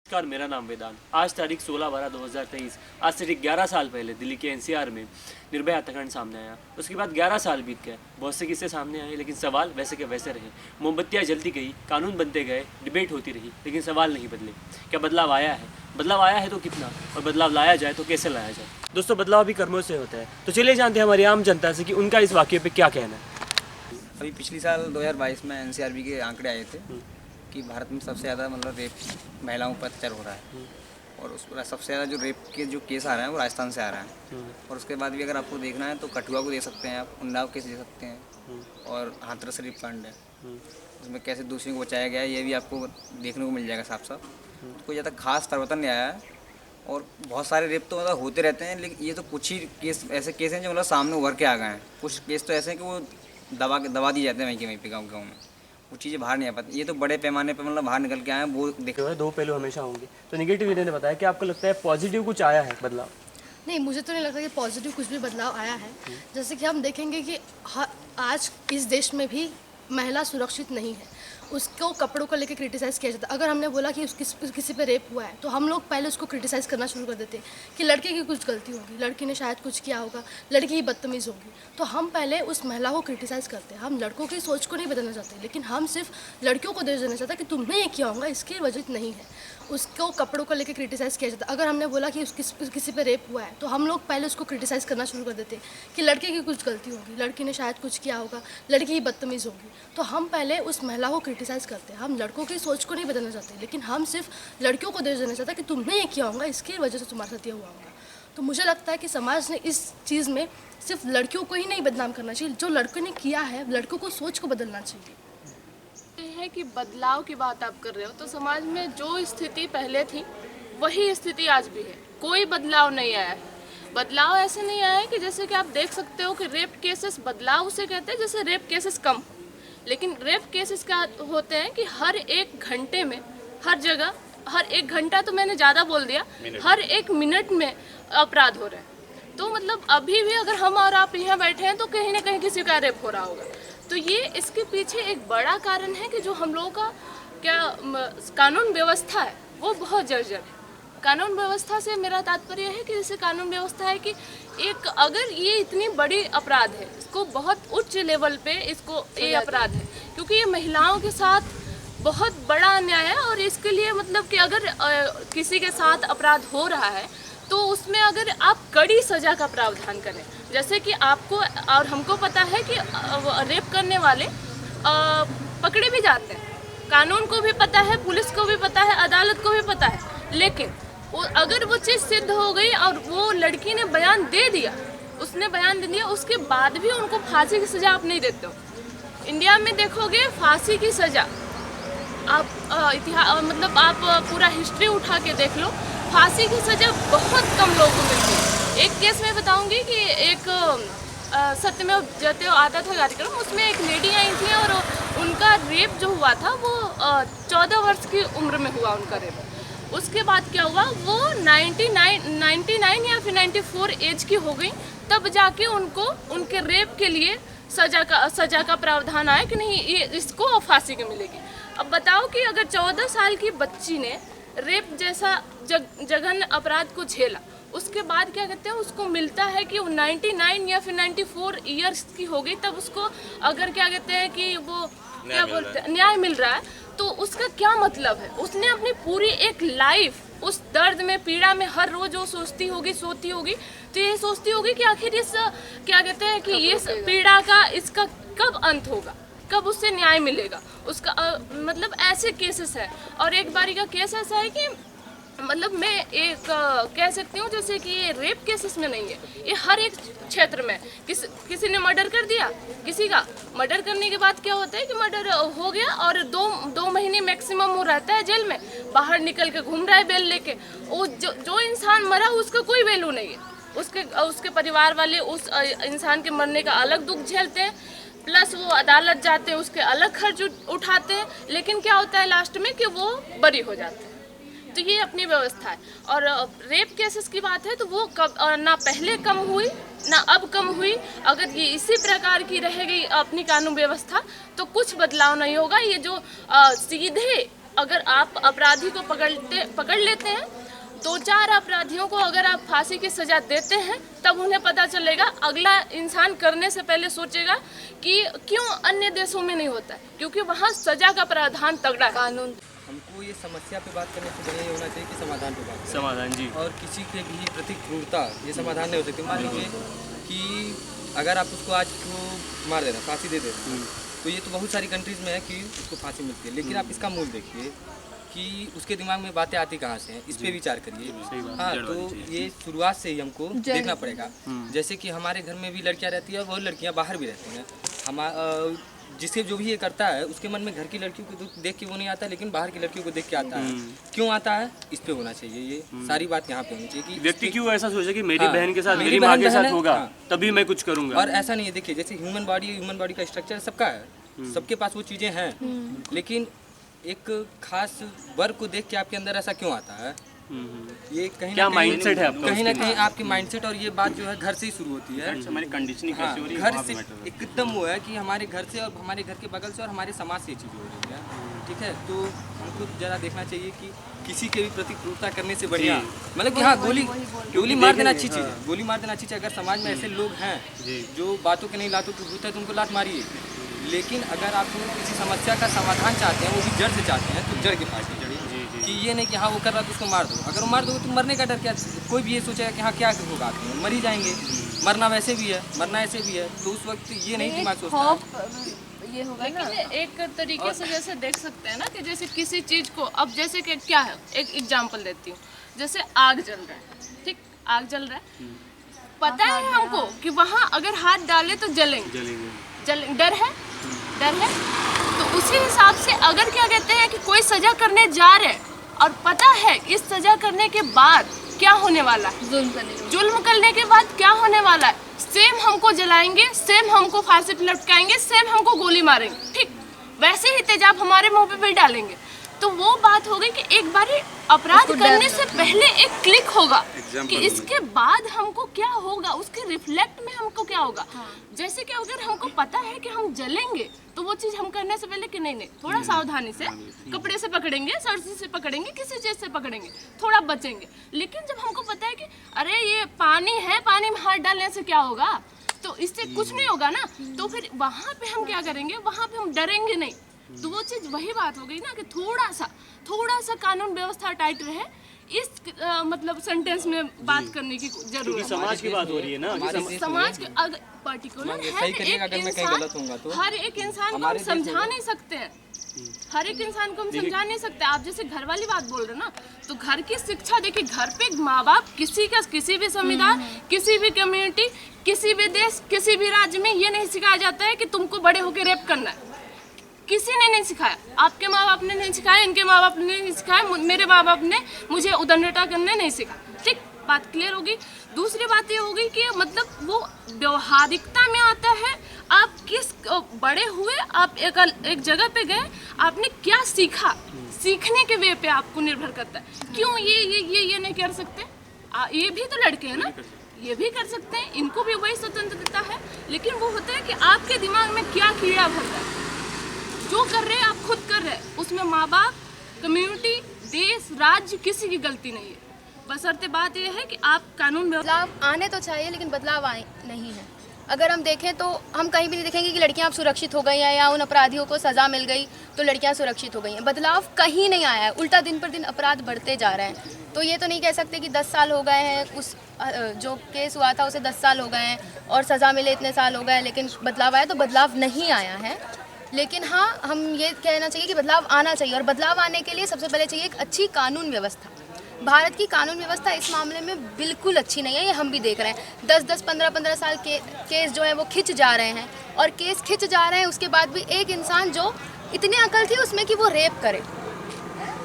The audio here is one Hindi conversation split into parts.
नमस्कार, मेरा नाम वेदांत। आज तारीख 16/12/2023, आज से ठीक 11 साल पहले दिल्ली के एनसीआर में निर्भया हत्याकांड सामने आया। उसके बाद 11 साल बीत गए, बहुत से किस्से सामने आए, लेकिन सवाल वैसे के वैसे रहे। मोमबत्तियाँ जलती गई, कानून बनते गए, डिबेट होती रही, लेकिन सवाल नहीं बदले। क्या बदलाव आया है? बदलाव आया है तो कितना, और बदलाव लाया जाए तो कैसे लाया जाए? दोस्तों, बदलाव भी कर्मों से होता है, तो चलिए जानते हैं हमारी आम जनता से कि उनका इस वाक़ये पर क्या कहना है। अभी पिछली साल 2022 में एनसीआरबी के आंकड़े आए थे कि भारत में सबसे ज़्यादा रेप महिलाओं पर अत्याचार हो रहा है, और उस पर सबसे ज़्यादा जो रेप के जो केस आ रहे हैं वो राजस्थान से आ रहा है। और उसके बाद भी अगर आपको देखना है तो कठुआ को देख सकते हैं, आप उन्नाव केस देख सकते हैं, और हाथरस शरीफ कांड है, उसमें कैसे दूसरे को बचाया गया है ये भी आपको देखने को मिल जाएगा साफ साफ। तो कोई ज़्यादा खास परिवर्तन नहीं आया है, और बहुत सारे रेप तो होते रहते हैं, लेकिन ये तो कुछ ही केस ऐसे केस हैं जो सामने उभर के आ गए हैं। कुछ केस तो ऐसे हैं कि वो दबा दिए जाते हैं वहीं पे गाँव में, वो चीज़ें बाहर नहीं आ पाती। ये तो बड़े पैमाने पर बाहर निकल के आए हैं, वो देखो दो पहलू हमेशा होंगे। तो नेगेटिव ने बताया कि आपको लगता है पॉजिटिव कुछ आया है बदलाव? नहीं, मुझे तो नहीं लगता कि पॉजिटिव कुछ भी बदलाव आया है। जैसे कि हम देखेंगे कि आज इस देश में भी महिला सुरक्षित नहीं है, उसको कपड़ों को लेकर क्रिटिसाइज़ किया जाता है। अगर हमने बोला कि किसी पे रेप हुआ है तो हम लोग पहले उसको क्रिटिसाइज़ करना शुरू कर देते हैं कि लड़के की कुछ गलती होगी, लड़की ने शायद कुछ किया होगा, लड़की ही बदतमीज़ होगी। तो हम पहले उस महिला को क्रिटिसाइज़ करते हैं। हम लड़कों की सोच को नहीं बदलना चाहते, लेकिन हम सिर्फ लड़कियों को दोष देना चाहते हैं कि तुमने ये किया होगा, इसकी वजह नहीं है। उसको कपड़ों को लेकर क्रिटिसाइज़ किया जाता है। अगर हमने बोला कि किसी पे रेप हुआ है तो हम लोग पहले उसको क्रिटिसाइज़ करना शुरू कर देते हैं कि लड़के की कुछ गलती होगी, लड़की ने शायद कुछ किया होगा, लड़की ही बदतमीज़ होगी। तो हम पहले उस महिला को क्रिटिसाइज़ करते हैं। हम लड़कों की सोच को नहीं बदलना चाहते, लेकिन हम सिर्फ लड़कियों को दोष देना चाहते हैं कि तुमने ये किया होगा, इसकी वजह से तुम्हारे साथ ये हुआ होगा। तो मुझे लगता है कि समाज ने इस चीज़ में सिर्फ लड़कियों को ही नहीं बदनाम करना चाहिए, जो लड़कों ने किया है लड़कों को सोच को बदलना चाहिए। है कि बदलाव की बात आप कर रहे हो, तो समाज में जो स्थिति पहले थी वही स्थिति आज भी है, कोई बदलाव नहीं आया है। बदलाव ऐसे नहीं आया है कि जैसे कि आप देख सकते हो कि रेप केसेस, बदलाव उसे कहते हैं जैसे रेप केसेस कम, लेकिन रेप केसेस क्या होते हैं कि हर एक घंटे में, हर जगह, हर एक घंटा तो मैंने ज़्यादा बोल दिया, हर एक मिनट में अपराध हो रहे हैं। तो मतलब अभी भी अगर हम और आप यहाँ बैठे हैं तो कहीं ना कहीं किसी का रेप हो रहा होगा। तो ये इसके पीछे एक बड़ा कारण है कि जो हम लोगों का कानून व्यवस्था है वो बहुत जर्जर है। कानून व्यवस्था से मेरा तात्पर्य है कि जैसे कानून व्यवस्था है कि एक अगर ये इतनी बड़ी अपराध है, इसको बहुत उच्च लेवल पे इसको ये अपराध है, क्योंकि ये महिलाओं के साथ बहुत बड़ा अन्याय है। और इसके लिए मतलब कि अगर किसी के साथ अपराध हो रहा है तो उसमें अगर आप कड़ी सज़ा का प्रावधान करें, जैसे कि आपको और हमको पता है कि रेप करने वाले पकड़े भी जाते हैं, कानून को भी पता है, पुलिस को भी पता है, अदालत को भी पता है, लेकिन अगर वो चीज़ सिद्ध हो गई और वो लड़की ने बयान दे दिया, उसने बयान दे दिया, उसके बाद भी उनको फांसी की सज़ा आप नहीं देते हो। इंडिया में देखोगे फांसी की सज़ा आप इतिहास मतलब आप पूरा हिस्ट्री उठा के देख लो, फांसी की सज़ा बहुत कम लोगों को मिलती है। एक केस मैं बताऊंगी कि एक सत्यमेव जयते आता था कार्यक्रम, उसमें एक लेडी आई थी और उनका रेप जो हुआ था वो 14 वर्ष की उम्र में हुआ उनका रेप। उसके बाद क्या हुआ, वो 99 या फिर 94 एज की हो गई, तब जाके उनको उनके रेप के लिए सज़ा का प्रावधान आया कि नहीं ये इसको फांसी की मिलेगी। अब बताओ कि अगर 14 साल की बच्ची ने रेप जैसा जघन्य अपराध को झेला, उसके बाद क्या कहते हैं उसको मिलता है कि वो 99 या फिर 94 ईयर्स की हो गई, तब उसको अगर क्या कहते हैं कि वो क्या बोलते हैं न्याय मिल रहा है, तो उसका क्या मतलब है? उसने अपनी पूरी एक लाइफ उस दर्द में, पीड़ा में हर रोज वो सोती होगी, तो ये सोचती होगी कि आखिर इस क्या कहते हैं कि ये पीड़ा का इसका कब अंत होगा, कब उससे न्याय मिलेगा उसका। मतलब ऐसे केसेस है। और एक बारी का केस ऐसा है कि मतलब मैं एक कह सकती हूँ जैसे कि ये रेप केसेस में नहीं है, ये हर एक क्षेत्र में किसी ने मर्डर कर दिया, किसी का मर्डर करने के बाद क्या होता है कि मर्डर हो गया और दो महीने मैक्सिमम वो रहता है जेल में, बाहर निकल के घूम रहा है बेल लेके। वो जो इंसान मरा उसका कोई वैल्यू नहीं है, उसके परिवार वाले उस इंसान के मरने का अलग दुख झेलते हैं, प्लस वो अदालत जाते हैं उसके अलग खर्च उठाते हैं, लेकिन क्या होता है लास्ट में कि वो बरी हो जाते हैं। तो ये अपनी व्यवस्था है। और रेप केसेस की बात है तो वो ना पहले कम हुई ना अब कम हुई। अगर ये इसी प्रकार की रहेगी अपनी कानून व्यवस्था तो कुछ बदलाव नहीं होगा। ये जो सीधे अगर आप अपराधी को पकड़ लेते हैं, 2-4 अपराधियों को अगर आप फांसी की सजा देते हैं, तब उन्हें पता चलेगा, अगला इंसान करने से पहले सोचेगा कि क्यों अन्य देशों में नहीं होता है, क्योंकि वहाँ सजा का प्रावधान तगड़ा कानून। हमको ये समस्या पे बात करने से बढ़िया ये होना चाहिए कि समाधान पे बात करें। समाधान जी। और किसी के भी प्रति क्रूरता ये समाधान नहीं हो सकती। मान लीजिए कि अगर आप उसको आज को मार देना, फांसी दे देना, तो ये तो बहुत सारी कंट्रीज़ में है कि उसको फांसी मिलती है, लेकिन आप इसका मूल देखिए कि उसके दिमाग में बातें आती कहाँ से हैं, इस पे विचार करिए। हाँ, तो ये शुरुआत से ही हमको देखना पड़ेगा। जैसे कि हमारे घर में भी लड़कियाँ रहती है और वो लड़कियाँ बाहर भी रहती हैं। जिससे जो भी ये करता है उसके मन में घर की लड़कियों को देख के वो नहीं आता, लेकिन बाहर की लड़कियों को देख के आता है। क्यों आता है, इस पे होना चाहिए, ये सारी बात यहाँ पे होनी चाहिए कि व्यक्ति क्यों ऐसा सोचे कि मेरी हाँ, बहन के साथ, मेरी मेरी बहन माँ के बहन साथ है, होगा हाँ। तभी मैं कुछ करूंगा। और ऐसा नहीं है, देखिए जैसे ह्यूमन बॉडी का स्ट्रक्चर सबका है, सबके पास वो चीज़ें हैं, लेकिन एक खास वर्ग को देख के आपके अंदर ऐसा क्यों आता है? ये कहीं क्या ना कहीं माइंडसेट है आपका कहीं ना उसके कहीं आपकी माइंडसेट, और ये बात जो है घर से ही शुरू होती है। हमारी कंडीशनिंग हाँ, कैसी हो रही है घर वहाँ से पे मैटर एकदम वो है कि हमारे घर से और हमारे घर के बगल से और हमारे समाज से ये चीज़ें हो रही है। ठीक है, तो हमको ज़रा देखना चाहिए कि किसी के भी प्रति क्रूरता करने से बढ़िया, मतलब कि हाँ, गोली मार देना अच्छी चीज़ है, गोली मार देना अच्छी चीज़ है। अगर समाज में ऐसे लोग हैं जो बातों के नहीं लातों के भूत है, तो उनको लात मारिए। लेकिन अगर आप किसी समस्या का समाधान चाहते हैं, वो भी जड़ से चाहते हैं, तो जड़ के पास ही जड़िए। कि ये नहीं कि हाँ वो कर रहा है तो उसको मार दो। अगर वो मार दो तो मरने का डर क्या? कोई भी ये सोचेगा कि हाँ क्या होगा, आपको मर ही जाएंगे। मरना वैसे भी है, मरना ऐसे भी है, तो उस वक्त ये नहीं दिमाग सोचता है। ये होगा ना, एक तरीके से जैसे देख सकते हैं ना कि जैसे किसी चीज़ को, अब जैसे कि क्या है, एक एग्जांपल देती हूँ, जैसे आग जल रहा है, ठीक, आग जल रहा है, पता है हमको कि वहाँ अगर हाथ डाले तो जलेंगे, डर है, तो उसी हिसाब से अगर क्या कहते हैं कि कोई सजा करने जा रहे हैं और पता है इस सजा करने के बाद क्या होने वाला है, जुल्म करने के बाद क्या होने वाला है, सेम हमको जलाएंगे, सेम हमको फांसी पे लटकाएंगे, सेम हमको गोली मारेंगे, ठीक, वैसे ही तेजाब हमारे मुंह पे भी डालेंगे। तो वो बात हो गई कि एक बार अपराध करने से पहले एक क्लिक होगा कि इसके बाद हमको क्या होगा, उसके रिफ्लेक्ट में हमको क्या होगा। जैसे कि अगर हमको पता है कि हम जलेंगे, तो वो चीज़ हम करने से पहले कि नहीं थोड़ा सावधानी से कपड़े से पकड़ेंगे, सरसी से पकड़ेंगे, किसी चीज़ से पकड़ेंगे, थोड़ा बचेंगे। लेकिन जब हमको पता है कि अरे ये पानी है, पानी में हाथ डालने से क्या होगा, तो इससे कुछ नहीं होगा ना, तो फिर वहाँ पे हम क्या करेंगे, वहाँ पे हम डरेंगे नहीं। तो वो चीज़ वही बात हो गई ना कि थोड़ा सा कानून व्यवस्था टाइट रहे, इस मतलब सेंटेंस में बात करने की जरूरत है। समाज की बात हो रही है ना, समाज के पर्टिकुलर सही करिएगा, अगर मैं कहीं गलत होऊंगा तो हर एक इंसान को हम समझा नहीं सकते हैं, हर एक इंसान को हम समझा नहीं सकते। आप जैसे घर वाली बात बोल रहे ना, तो घर की शिक्षा देखिए, घर पे माँ बाप किसी भी समुदाय, किसी भी कम्युनिटी, किसी भी देश, किसी भी राज्य में ये नहीं सिखाया जाता है कि तुमको बड़े होकर रेप करना है। किसी ने नहीं सिखाया, आपके माँ बाप ने नहीं सिखाया, इनके माँ बाप ने नहीं सिखाया, मेरे माँ बाप ने मुझे उदंडता करने नहीं सिखाया। ठीक, बात क्लियर होगी। दूसरी बात ये होगी कि मतलब वो व्यवहारिकता में आता है, आप किस बड़े हुए, आप एक जगह पे गए, आपने क्या सीखा, सीखने के वे पे आपको निर्भर करता है। क्यों ये नहीं कर सकते? ये भी तो लड़के हैं ना, ये भी कर सकते हैं, इनको भी वही स्वतंत्रता है। लेकिन वो होता है कि आपके दिमाग में क्या कीड़ा भरता है, जो कर रहे हैं आप खुद कर रहे हैं, उसमें माँ बाप, कम्युनिटी, देश, राज्य किसी की गलती नहीं है। बशर्ते बात यह है कि आप कानून बदलाव आने तो चाहिए, लेकिन बदलाव आए नहीं है। अगर हम देखें तो हम कहीं भी नहीं देखेंगे कि लड़कियां अब सुरक्षित हो गई हैं या उन अपराधियों को सज़ा मिल गई तो लड़कियां सुरक्षित हो गई हैं। बदलाव कहीं नहीं आया है, उल्टा दिन पर दिन अपराध बढ़ते जा रहे हैं। तो ये तो नहीं कह सकते कि 10 साल हो गए हैं, उस जो केस हुआ था उसे 10 साल हो गए हैं और सज़ा मिले इतने साल हो गए, लेकिन बदलाव आया, तो बदलाव नहीं आया है। लेकिन हाँ, हम ये कहना चाहिए कि बदलाव आना चाहिए, और बदलाव आने के लिए सबसे पहले चाहिए एक अच्छी कानून व्यवस्था। भारत की कानून व्यवस्था इस मामले में बिल्कुल अच्छी नहीं है, ये हम भी देख रहे हैं। 10-10, 15-15 साल के केस जो है वो खिंच जा रहे हैं, और केस खिंच जा रहे हैं उसके बाद भी एक इंसान जो इतनी अकल थी उसमें कि वो रेप करे,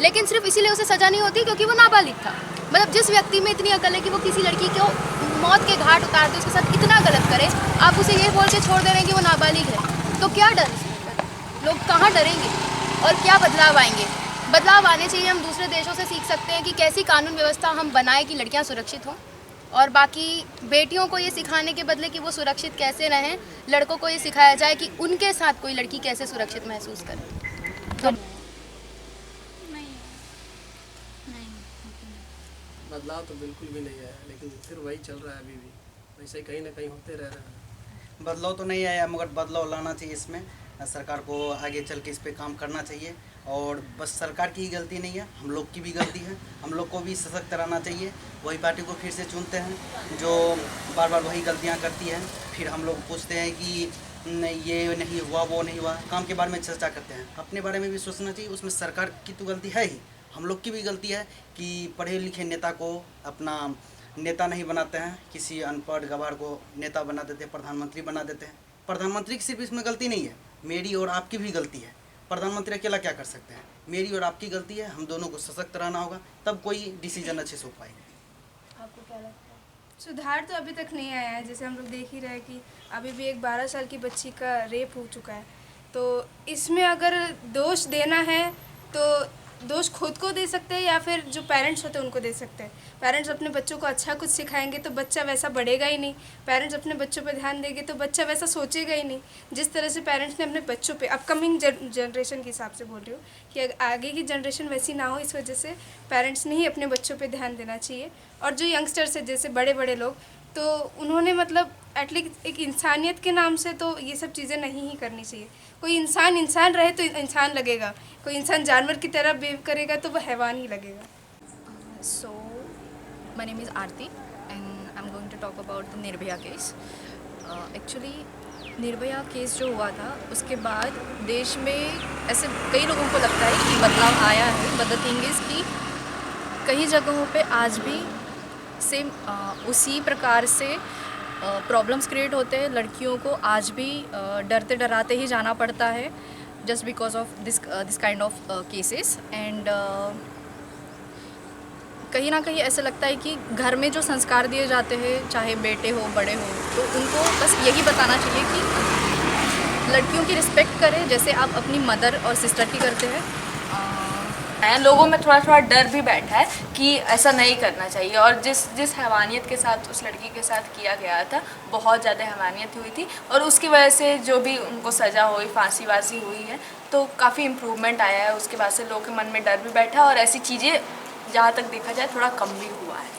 लेकिन सिर्फ इसीलिए उसे सज़ा नहीं होती क्योंकि वो नाबालिग था। मतलब जिस व्यक्ति में इतनी अकल है कि वो किसी लड़की को मौत के घाट उतार दे, उसके साथ इतना गलत करे, आप उसे ये बोल के छोड़ दे रहे हैं कि वो नाबालिग है, तो क्या डर, लोग कहाँ डरेंगे और क्या बदलाव आएंगे? बदलाव आने चाहिए। हम दूसरे देशों से सीख सकते हैं कि कैसी कानून व्यवस्था हम बनाएं कि लड़कियां सुरक्षित हों, और बाकी बेटियों को ये सिखाने के बदले कि वो सुरक्षित कैसे रहें, लड़कों को ये सिखाया जाए कि उनके साथ कोई लड़की कैसे सुरक्षित महसूस करे। तो बदलाव तो बिल्कुल भी नहीं आया, लेकिन फिर वही चल रहा है अभी भी, वैसे ही कहीं ना कहीं होते रह रहा है। बदलाव तो नहीं आया, मगर बदलाव लाना चाहिए इसमें। सरकार को आगे चल के इस पे काम करना चाहिए, और बस सरकार की ही गलती नहीं है, हम लोग की भी गलती है। हम लोग को भी सशक्त रहना चाहिए। वही पार्टी को फिर से चुनते हैं जो बार बार वही गलतियां करती है। फिर हम लोग पूछते हैं कि ये नहीं हुआ, वो नहीं हुआ, काम के बारे में चर्चा करते हैं। अपने बारे में भी सोचना चाहिए, उसमें सरकार की तो गलती है ही, हम लोग की भी गलती है कि पढ़े लिखे नेता को अपना नेता नहीं बनाते हैं, किसी अनपढ़ गवार को नेता बना देते हैं, प्रधानमंत्री बना देते हैं। प्रधानमंत्री की सिर्फ इसमें गलती नहीं है, मेरी और आपकी भी गलती है। प्रधानमंत्री अकेला क्या कर सकते हैं? मेरी और आपकी गलती है, हम दोनों को सशक्त रहना होगा, तब कोई डिसीजन अच्छे से हो पाएगा। आपको क्या लगता है? सुधार तो अभी तक नहीं आया है। जैसे हम लोग देख ही रहे हैं कि अभी भी एक 12 साल की बच्ची का रेप हो चुका है। तो इसमें अगर दोष देना है तो दोष खुद को दे सकते हैं या फिर जो पेरेंट्स होते हैं उनको दे सकते हैं। पेरेंट्स अपने बच्चों को अच्छा कुछ सिखाएंगे तो बच्चा वैसा बढ़ेगा ही नहीं। पेरेंट्स अपने बच्चों पर ध्यान देंगे तो बच्चा वैसा सोचेगा ही नहीं। जिस तरह से पेरेंट्स ने अपने बच्चों पे, अपकमिंग जनरेशन के हिसाब से बोल रही हूँ कि आगे की जनरेशन वैसी ना हो, इस वजह से पेरेंट्स ने ही अपने बच्चों पे ध्यान देना चाहिए। और जो यंगस्टर्स है, जैसे बड़े बड़े लोग, तो उन्होंने मतलब एटलीस्ट एक इंसानियत के नाम से तो ये सब चीज़ें नहीं ही करनी चाहिए। कोई इंसान रहे तो इंसान लगेगा, कोई इंसान जानवर की तरह बिहेव करेगा तो वह हैवान ही लगेगा। So, my name is Aarti and I'm going to talk about the Nirbhaya case. Actually, Nirbhaya case जो हुआ था उसके बाद देश में ऐसे कई लोगों को लगता है कि बदलाव आया है, बट द थिंग इज़ कि कई जगहों पे आज भी सेम उसी प्रकार से प्रॉब्लम्स क्रिएट होते हैं। लड़कियों को आज भी डरते डराते ही जाना पड़ता है just because of this kind of cases. And कहीं ना कहीं ऐसे लगता है कि घर में जो संस्कार दिए जाते हैं, चाहे बेटे हो बड़े हो, तो उनको बस यही बताना चाहिए कि लड़कियों की रिस्पेक्ट करें जैसे आप अपनी मदर और सिस्टर की करते हैं। लोगों में थोड़ा थोड़ा डर भी बैठा है कि ऐसा नहीं करना चाहिए। और जिस हैवानियत के साथ उस लड़की के साथ किया गया था, बहुत ज़्यादा हैवानियत हुई थी, और उसकी वजह से जो भी उनको सज़ा हुई, फांसी वासी हुई है, तो काफ़ी इम्प्रूवमेंट आया है। उसके बाद से लोगों के मन में डर भी बैठा है और ऐसी चीज़ें जहाँ तक देखा जाए थोड़ा कम भी हुआ है।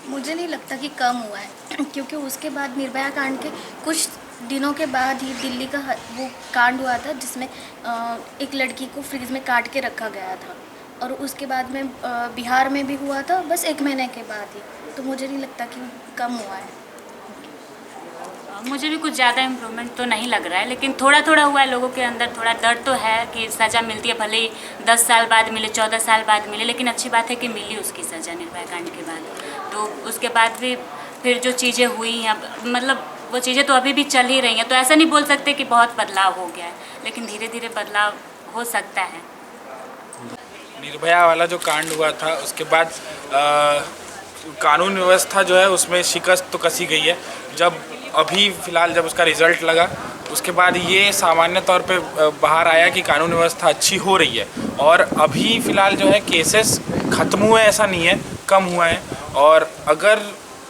मुझे नहीं लगता कि कम हुआ है, क्योंकि उसके बाद निर्भया कांड के कुछ दिनों के बाद ही दिल्ली का वो कांड हुआ था जिसमें एक लड़की को फ्रीज में काट के रखा गया था, और उसके बाद में बिहार में भी हुआ था बस 1 महीने के बाद ही। तो मुझे नहीं लगता कि कम हुआ है। मुझे भी कुछ ज़्यादा इम्प्रूवमेंट तो नहीं लग रहा है, लेकिन थोड़ा थोड़ा हुआ है। लोगों के अंदर थोड़ा डर तो है कि सज़ा मिलती है, भले ही 10 साल बाद मिले, 14 साल बाद मिले, लेकिन अच्छी बात है कि मिली उसकी सज़ा निर्भया कांड के बाद। तो उसके बाद भी फिर जो चीज़ें हुई हैं, मतलब वो चीज़ें तो अभी भी चल ही रही हैं। तो ऐसा नहीं बोल सकते कि बहुत बदलाव हो गया है, लेकिन धीरे धीरे बदलाव हो सकता है। निर्भया वाला जो कांड हुआ था उसके बाद कानून व्यवस्था जो है उसमें शिकस्त तो कसी गई है। जब अभी फ़िलहाल जब उसका रिज़ल्ट लगा उसके बाद ये सामान्य तौर पे बाहर आया कि कानून व्यवस्था अच्छी हो रही है। और अभी फ़िलहाल जो है केसेस ख़त्म हुए ऐसा नहीं है, कम हुआ है। और अगर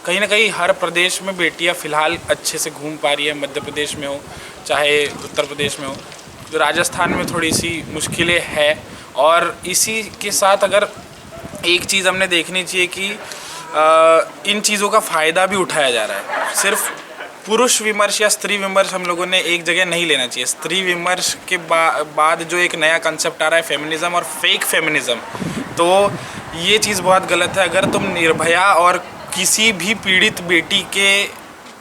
कहीं ना कहीं हर प्रदेश में बेटियां फ़िलहाल अच्छे से घूम पा रही है, मध्य प्रदेश में हो चाहे उत्तर प्रदेश में हो, तो राजस्थान में थोड़ी सी मुश्किलें हैं। और इसी के साथ अगर एक चीज़ हमने देखनी चाहिए कि इन चीज़ों का फ़ायदा भी उठाया जा रहा है। सिर्फ पुरुष विमर्श या स्त्री विमर्श हम लोगों ने एक जगह नहीं लेना चाहिए। स्त्री विमर्श के बाद जो एक नया कंसेप्ट आ रहा है फेमिनिज़म और फेक फेमिनिज़म, तो ये चीज़ बहुत गलत है। अगर तुम निर्भया और किसी भी पीड़ित बेटी के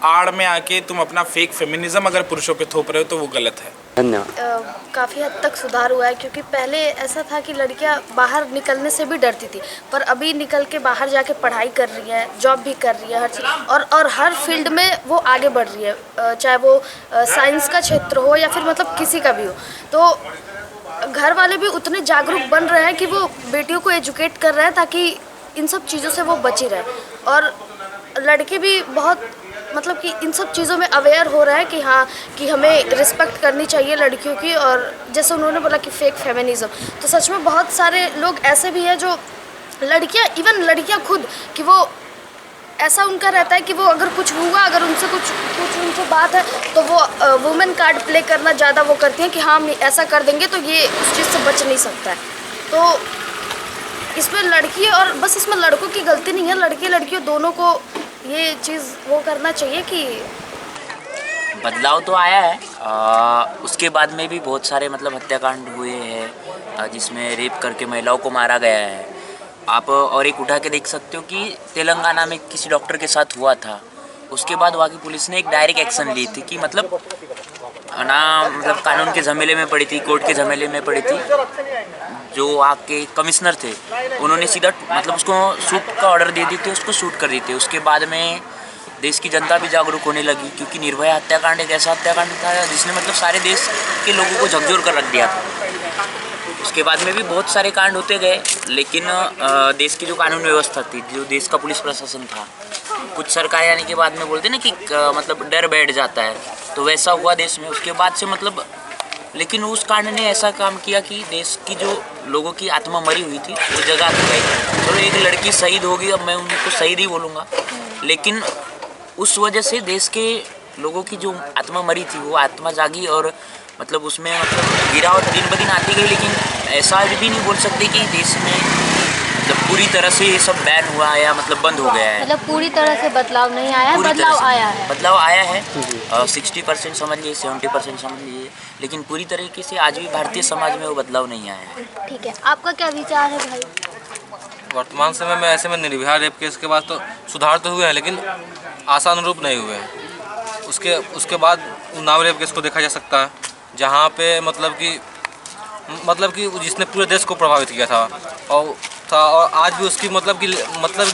आड़ में आके तुम अपना फेक फेमिनिज़म अगर पुरुषों पे थोप रहे हो तो वो गलत है। धन्यवाद। काफ़ी हद तक सुधार हुआ है, क्योंकि पहले ऐसा था कि लड़कियां बाहर निकलने से भी डरती थी, पर अभी निकल के बाहर जाके पढ़ाई कर रही है, जॉब भी कर रही है, हर चीज़ और हर फील्ड में वो आगे बढ़ रही है, चाहे वो साइंस का क्षेत्र हो या फिर मतलब किसी का भी हो। तो घर वाले भी उतने जागरूक बन रहे हैं कि वो बेटियों को एजुकेट कर रहे हैं ताकि इन सब चीज़ों से वो बची रहे। और लड़के भी बहुत मतलब कि इन सब चीज़ों में अवेयर हो रहा है कि हाँ कि हमें रिस्पेक्ट करनी चाहिए लड़कियों की। और जैसे उन्होंने बोला कि फेक फेमिनिज़म, तो सच में बहुत सारे लोग ऐसे भी हैं जो लड़कियां, इवन लड़कियां खुद, कि वो ऐसा उनका रहता है कि वो अगर कुछ हुआ, अगर उनसे कुछ उनसे बात है तो वो वुमेन कार्ड प्ले करना ज़्यादा वो करती हैं कि हाँ हम ऐसा कर देंगे तो ये उस चीज़ से बच नहीं सकता है। तो इसमें लड़की और बस इसमें लड़कों की गलती नहीं है, लड़के लड़कियों दोनों को ये चीज़ वो करना चाहिए कि बदलाव तो आया है। उसके बाद में भी बहुत सारे मतलब हत्याकांड हुए हैं जिसमें रेप करके महिलाओं को मारा गया है। आप और एक उठा के देख सकते हो कि तेलंगाना में किसी डॉक्टर के साथ हुआ था, उसके बाद वहाँ की पुलिस ने एक डायरेक्ट एक्शन ली थी कि मतलब कानून के झमेले में पड़ी थी, कोर्ट के झमेले में पड़ी थी। जो वहाँ के कमिश्नर थे उन्होंने सीधा मतलब उसको शूट का ऑर्डर दे दिए थे, उसको शूट कर दिए थे। उसके बाद में देश की जनता भी जागरूक होने लगी, क्योंकि निर्भया हत्याकांड एक ऐसा हत्याकांड था जिसने मतलब सारे देश के लोगों को झकझोर कर रख दिया था। उसके बाद में भी बहुत सारे कांड होते गए, लेकिन देश की जो कानून व्यवस्था थी, जो देश का पुलिस प्रशासन था, कुछ सरकार आने के बाद में बोलते ना कि मतलब डर बैठ जाता है, तो वैसा हुआ देश में। उसके बाद से मतलब लेकिन उस कांड ने ऐसा काम किया कि देश की जो लोगों की आत्मा मरी हुई थी वो जगा दी गई। तो एक लड़की शहीद होगी, अब मैं उनको शहीद ही बोलूँगा, लेकिन उस वजह से देश के लोगों की जो आत्मा मरी थी वो आत्मा जागी और मतलब उसमें मतलब गिरावट दिन ब दिन आती गई। लेकिन ऐसा भी नहीं बोल सकते कि देश में मतलब पूरी तरह से ये सब बैन हुआ है या मतलब बंद हो गया है। मतलब पूरी तरह से बदलाव नहीं आया, बदलाव आया है। बदलाव आया है 60% समझ लीजिए, 70% समझ लीजिए, लेकिन पूरी तरीके से आज भी भारतीय समाज में वो बदलाव नहीं आया है। ठीक है, आपका क्या विचार है भाई? वर्तमान समय में ऐसे में निर्भया रेप केस के बाद तो सुधार तो हुए हैं, लेकिन आशानुरूप नहीं हुए हैं। उसके बाद उन्नाव रेप केस को देखा जा सकता है, जहाँ पे मतलब कि जिसने पूरे देश को प्रभावित किया था और आज भी उसकी मतलब कि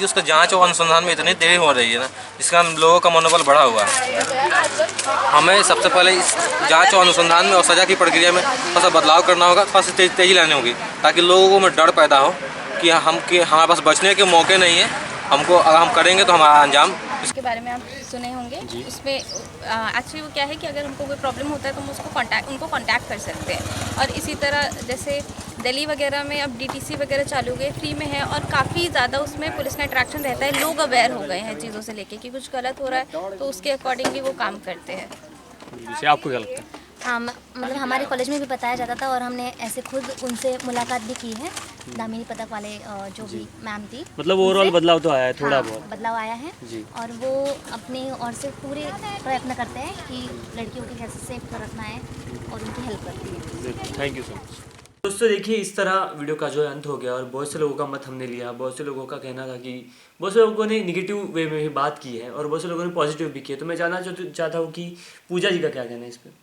उसका जांच और अनुसंधान में इतनी देरी हो रही है ना, जिसका लोगों का मनोबल बढ़ा हुआ है। हमें सबसे पहले इस जांच और अनुसंधान में और सज़ा की प्रक्रिया में थोड़ा सा बदलाव करना होगा, थोड़ा सा तेजी लानी होगी, ताकि लोगों में डर पैदा हो कि हमारे पास बचने के मौके नहीं है, हमको अगर हम करेंगे तो हमारा अंजाम। उसके बारे में आप सुने होंगे। उसमें एक्चुअली वो क्या है कि अगर हमको कोई प्रॉब्लम होता है तो हम उनको कांटेक्ट कर सकते हैं। और इसी तरह जैसे दिल्ली वगैरह में अब DTC वगैरह चालू हुए, फ्री में है और काफ़ी ज़्यादा उसमें पुलिस का अट्रैक्शन रहता है। लोग अवेयर हो गए हैं चीज़ों से लेके कि कुछ गलत हो रहा है तो उसके अकॉर्डिंगली वो काम करते हैं। जैसे आपको क्या लगता है? हाँ, मतलब हमारे कॉलेज में भी बताया जाता था और हमने ऐसे खुद उनसे मुलाकात भी की है, दामिनी पदक वाले जो भी मैम थी। मतलब ओवरऑल बदलाव तो आया है, थोड़ा बहुत बदलाव आया है जी। और वो अपनी ओर से पूरे प्रयत्न करते हैं कि लड़कियों को कैसे सेफ रखना है और उनकी हेल्प करती है। Thank you so much. दोस्तों देखिए, इस तरह वीडियो का जो है अंत हो गया और बहुत से लोगों का मत हमने लिया। बहुत से लोगों का कहना था कि बहुत से लोगों ने निगेटिव वे में भी बात की है और बहुत से लोगों ने पॉजिटिव भी किया। तो मैं जानना चाहता हूँ कि पूजा जी का क्या कहना है इस पर।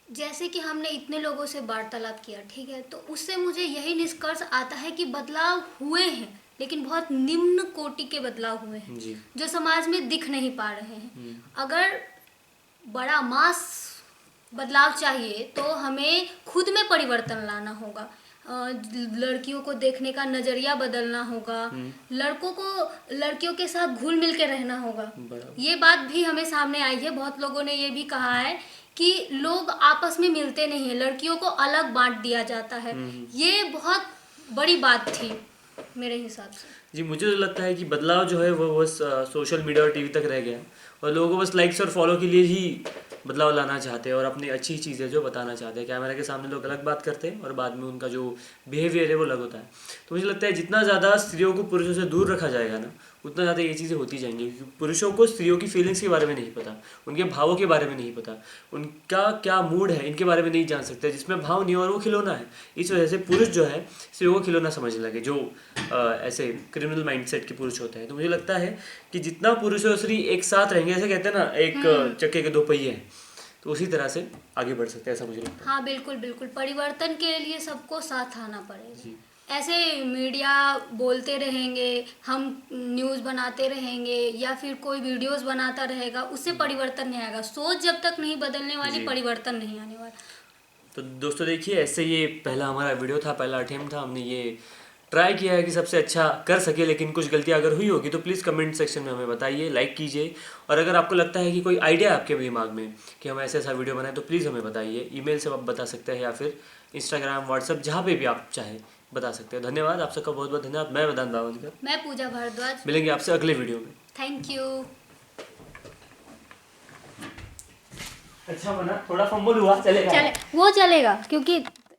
जैसे कि हमने इतने लोगों से वार्तालाप किया, ठीक है, तो उससे मुझे यही निष्कर्ष आता है कि बदलाव हुए हैं, लेकिन बहुत निम्न कोटि के बदलाव हुए हैं जो समाज में दिख नहीं पा रहे हैं। अगर बड़ा मास बदलाव चाहिए तो हमें खुद में परिवर्तन लाना होगा। लड़कियों को देखने का नज़रिया बदलना होगा, लड़कों को लड़कियों के साथ घुल मिल के रहना होगा। ये बात भी हमें सामने आई है। बहुत लोगों ने ये भी कहा है कि लोग आपस में मिलते नहीं हैं, लड़कियों को अलग बांट दिया जाता है। ये बहुत बड़ी बात थी मेरे हिसाब से। जी, मुझे तो लगता है कि बदलाव जो है वो बस सोशल मीडिया और टीवी तक रह गया और लोगों को बस लाइक्स और फॉलो के लिए ही बदलाव लाना चाहते हैं और अपनी अच्छी चीज़ें जो बताना चाहते हैं। कैमरा के सामने लोग अलग बात करते हैं और बाद में उनका जो बिहेवियर है वो अलग होता है। तो मुझे लगता है जितना ज़्यादा स्त्रियों को पुरुषों से दूर रखा जाएगा ना, उतना ज़्यादा ये चीज़ें होती जाएंगी। क्योंकि पुरुषों को स्त्रियों की फीलिंग्स के बारे में नहीं पता, उनके भावों के बारे में नहीं पता, उनका क्या मूड है इनके बारे में नहीं जान सकते। जिसमें भाव नहीं और वो खिलौना है, इस वजह से पुरुष जो है स्त्रियों को खिलौना समझने लगे, जो ऐसे क्रिमिनल माइंडसेट के पुरुष होते हैं। तो मुझे लगता है कि जितना पुरुष और स्त्री एक साथ रहेंगे, ऐसे कहते हैं ना एक चक्के के दो पहिए हैं, तो उसी तरह से आगे बढ़ सकते हैं, ऐसा मुझे लगता है। हाँ बिल्कुल बिल्कुल, परिवर्तन के लिए सबको साथ आना पड़ेगा। ऐसे मीडिया बोलते रहेंगे, हम न्यूज़ बनाते रहेंगे या फिर कोई वीडियोस बनाता रहेगा, उससे परिवर्तन नहीं आएगा। सोच जब तक नहीं बदलने वाली, परिवर्तन नहीं आने वाला। तो दोस्तों देखिए, ऐसे ये पहला हमारा वीडियो था, पहला अटेम्प्ट था। हमने ये ट्राई किया है कि सबसे अच्छा कर सके, लेकिन कुछ गलतियां अगर हुई होगी तो प्लीज़ कमेंट सेक्शन में हमें बताइए, लाइक कीजिए। और अगर आपको लगता है कि कोई आइडिया आपके दिमाग में कि हम ऐसा वीडियो बनाएं तो प्लीज़ हमें बताइए। ईमेल से आप बता सकते हैं या फिर इंस्टाग्राम, व्हाट्सएप, जहाँ पे भी आप चाहें बता सकते हैं। धन्यवाद, आप सबका बहुत बहुत धन्यवाद। मैं वेदांत बावनकर, मैं पूजा भारद्वाज। मिलेंगे आपसे अगले वीडियो में। Thank you. अच्छा बना, थोड़ा फंबल हुआ, चलेगा? वो चलेगा क्योंकि